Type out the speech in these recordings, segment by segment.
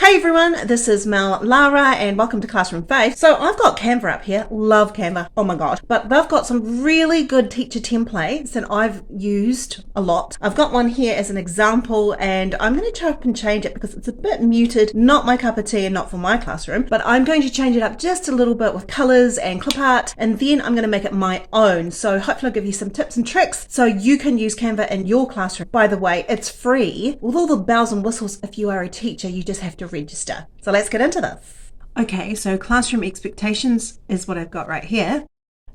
Hey everyone, this is Mel Lara and welcome to Classroom Faith. So I've got Canva up here, love Canva, oh my god. But they've got some really good teacher templates that I've used a lot. I've got one here as an example and I'm going to chop and change it because it's a bit muted, not my cup of tea and not for my classroom. But I'm going to change it up just a little bit with colours and clip art and then I'm going to make it my own. So hopefully I'll give you some tips and tricks so you can use Canva in your classroom. By the way, it's free with all the bells and whistles. If you are a teacher, you just have to register. So let's get into this. Okay, so classroom expectations is what I've got right here.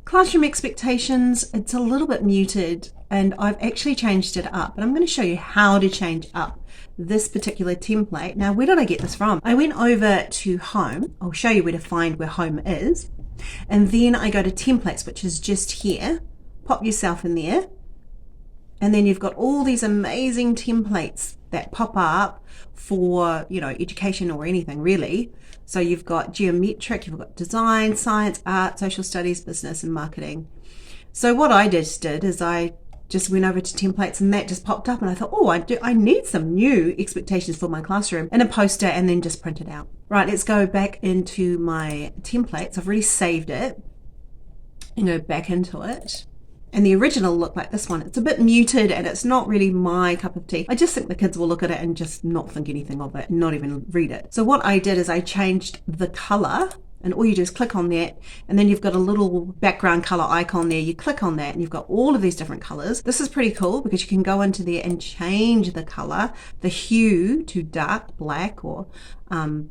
Classroom expectations, it's a little bit muted and I've actually changed it up, but I'm going to show you how to change up this particular template. Now, where did I get this from? I went over to home. I'll show you where to find where home is. And then I go to templates, which is just here. Pop yourself in there. And then you've got all these amazing templates that pop up for, education or anything really. So you've got geometric, you've got design, science, art, social studies, business, and marketing. So what I just did is I just went over to templates and that just popped up and I thought, oh, I need some new expectations for my classroom and a poster and then just print it out. Right, let's go back into my templates. I've already saved it and go back into it. And the original looked like this one. It's a bit muted and it's not really my cup of tea. I just think the kids will look at it and just not think anything of it, not even read it. So what I did is I changed the color, and all you do is click on that and then you've got a little background color icon there. You click on that and you've got all of these different colors. This is pretty cool because you can go into there and change the color, the hue to dark black or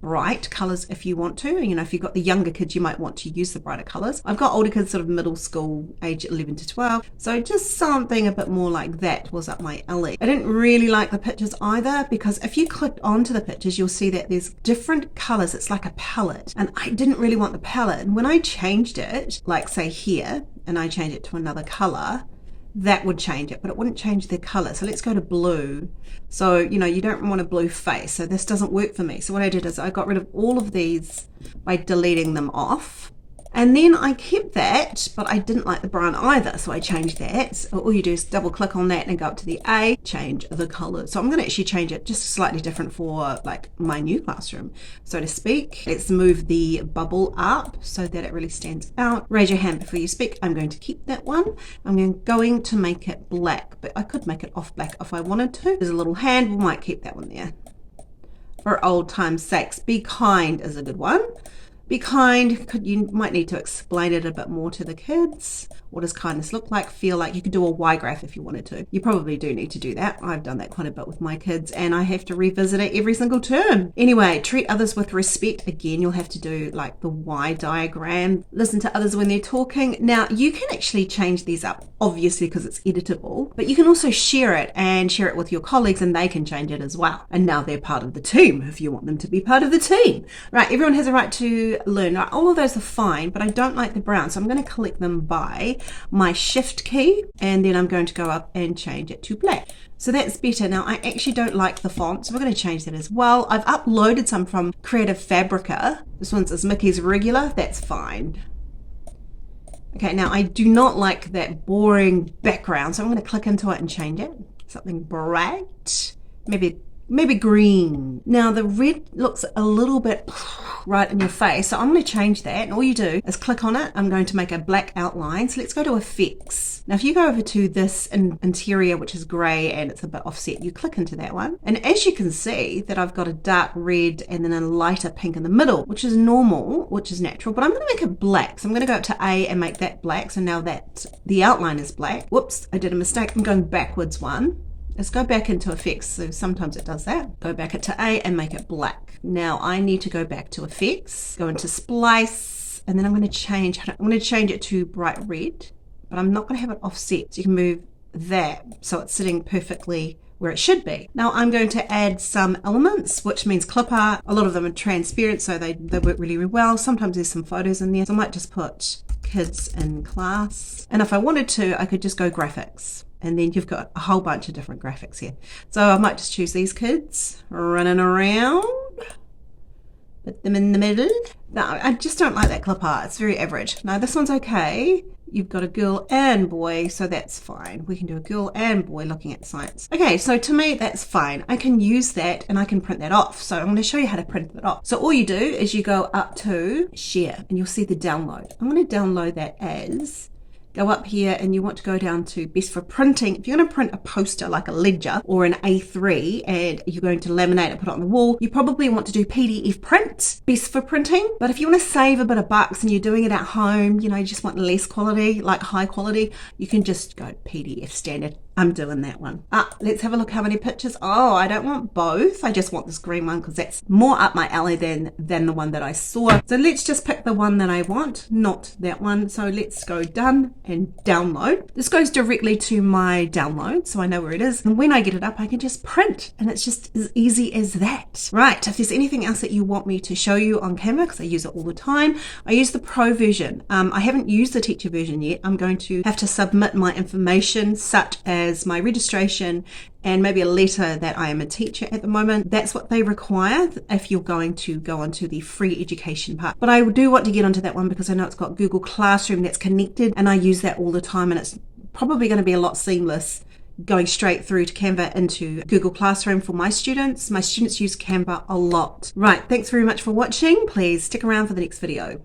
bright colors if you want to. If you've got the younger kids, you might want to use the brighter colors. I've got older kids, sort of middle school, age 11 to 12. So just something a bit more like that was up my alley. I didn't really like the pictures either because if you click onto the pictures, you'll see that there's different colors. It's like a palette and I didn't really want the palette. And when I changed it, like say here, and I change it to another color, that would change it, but it wouldn't change the color. So let's go to blue. So, you don't want a blue face. So this doesn't work for me. So what I did is I got rid of all of these by deleting them off. And then I kept that, but I didn't like the brown either. So I changed that. So all you do is double click on that and go up to the A, change the color. So I'm going to actually change it just slightly different for like my new classroom, so to speak. Let's move the bubble up so that it really stands out. Raise your hand before you speak. I'm going to keep that one. I'm going to make it black, but I could make it off black if I wanted to. There's a little hand. We might keep that one there. For old time's sakes, be kind is a good one. Be kind, you might need to explain it a bit more to the kids. What does kindness look like, feel like? You could do a Y graph if you wanted to. You probably do need to do that. I've done that quite a bit with my kids and I have to revisit it every single term. Anyway, treat others with respect. Again, you'll have to do like the Y diagram. Listen to others when they're talking. Now, you can actually change these up, obviously, because it's editable, but you can also share it and share it with your colleagues and they can change it as well. And now they're part of the team if you want them to be part of the team. Right, everyone has a right to learn. Now, all of those are fine, but I don't like the brown, so I'm going to collect them by my shift key and then I'm going to go up and change it to black. So that's better. Now I actually don't like the font, so we're going to change that as well. I've uploaded some from Creative Fabrica. This one's is Mickey's regular. That's fine. Okay, now I do not like that boring background, so I'm going to click into it and change it. Something bright, maybe green. Now the red looks a little bit right in your face, so I'm going to change that, and all you do is click on it. I'm going to make a black outline, so let's go to effects. Now if you go over to this interior, which is grey and it's a bit offset, you click into that one, and as you can see that I've got a dark red and then a lighter pink in the middle, which is normal, which is natural, but I'm going to make it black. So I'm going to go up to A and make that black. So now that the outline is black. Whoops, I did a mistake. I'm going backwards one. Let's go back into effects. So sometimes it does that. Go back to A and make it black. Now I need to go back to effects, go into splice, and then I'm going to change it to bright red, but I'm not going to have it offset. So you can move that so it's sitting perfectly where it should be. Now I'm going to add some elements, which means clip art. A lot of them are transparent, so they work really, really well. Sometimes there's some photos in there. So I might just put kids in class. And if I wanted to, I could just go graphics. And then you've got a whole bunch of different graphics here. So I might just choose these kids running around. Put them in the middle. No, I just don't like that clip art. It's very average. No, this one's okay. You've got a girl and boy, so that's fine. We can do a girl and boy looking at science. Okay, so to me, that's fine. I can use that and I can print that off. So I'm going to show you how to print that off. So all you do is you go up to share and you'll see the download. I'm going to download that as, go up here and you want to go down to best for printing. If you're going to print a poster like a ledger or an A3 and you're going to laminate it, put it on the wall, you probably want to do PDF print, best for printing. But if you want to save a bit of bucks and you're doing it at home, you know, you just want less quality, like high quality, you can just go PDF standard. I'm doing that one. Let's have a look how many pictures. Oh, I don't want both. I just want this green one because that's more up my alley than the one that I saw. So let's just pick the one that I want, not that one. So let's go done and download. This goes directly to my download, so I know where it is. And when I get it up, I can just print, and it's just as easy as that. Right, if there's anything else that you want me to show you on Canva, because I use it all the time, I use the Pro version. I haven't used the teacher version yet. I'm going to have to submit my information, such as my registration and maybe a letter that I am a teacher at the moment. That's what they require if you're going to go onto the free education part. But I do want to get onto that one because I know it's got Google Classroom that's connected and I use that all the time, and it's probably going to be a lot seamless going straight through to Canva into Google Classroom for my students. My students use Canva a lot. Right, thanks very much for watching. Please stick around for the next video.